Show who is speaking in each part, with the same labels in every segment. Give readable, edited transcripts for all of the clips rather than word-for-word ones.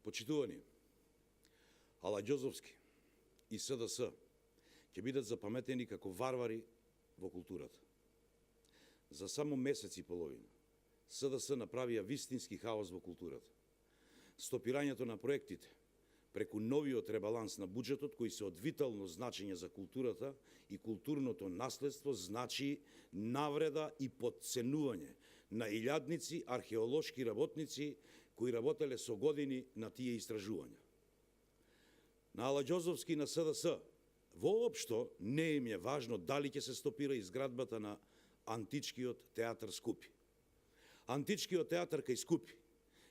Speaker 1: Почитувани, Аладжозовски и СДС ќе бидат запаметени како варвари во културата. За само месец и половина СДС направија вистински хаос во културата. Стопирањето на проектите преку новиот ребаланс на буџетот, кои се од витално значење за културата и културното наследство, значи навреда и потценување на илјадници археолошки работници кои работеле со години на тие истражувања. На Аладжозовски и на СДС воопшто не им е важно дали ќе се стопира изградбата на Античкиот театар Скупи. Античкиот театар кај Скупи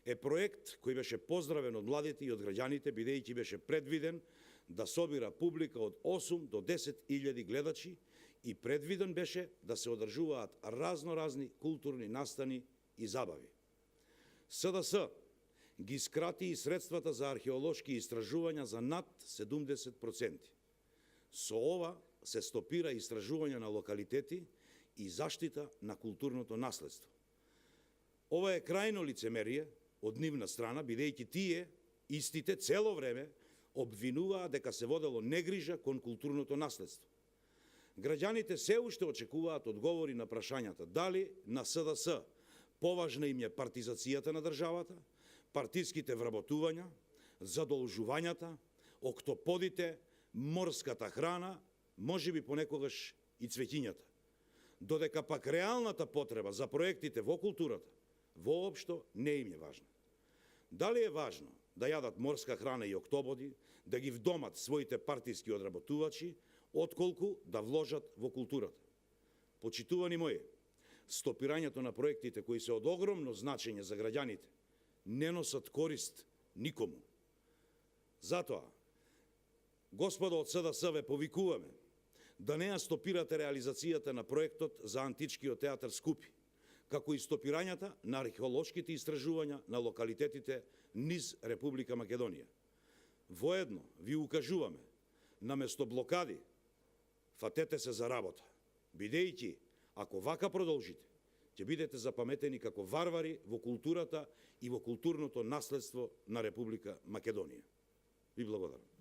Speaker 1: е проект кој беше поздравен од младите и од граѓаните, бидејќи беше предвиден да собира публика од 8 до 10.000 гледачи и предвиден беше да се одржуваат разноразни културни настани и забави. СДС ги скрати и средствата за археолошки истражувања за над 70%. Со ова се стопира истражување на локалитети и заштита на културното наследство. Ова е крајно лицемерие од нивна страна, бидејќи тие, истите, цело време обвинуваа дека се водело негрижа кон културното наследство. Граѓаните се уште очекуваат одговори на прашањата дали на СДС поважна им е партизацијата на државата, партиските вработувања, задолжувањата, октоподите, морската храна, можеби понекогаш и цвеќињата. Додека пак реалната потреба за проектите во културата воопшто не им е важна. Дали е важно да јадат морска храна и октободи, да ги вдомат своите партиски одработувачи, отколку да вложат во културата? Почитувани мои, стопирањето на проектите кои се од огромно значење за граѓаните не носат корист никому. Затоа, господо од СДС, ве повикуваме да не ја стопирате реализацијата на проектот за Античкиот театар Скупи, како и стопирањата на археолошките истражувања на локалитетите низ Република Македонија. Воедно ви укажуваме, наместо блокади, фатете се за работа, бидејќи, ако вака продолжите, ќе бидете запаметени како варвари во културата и во културното наследство на Република Македонија. Ви благодарам.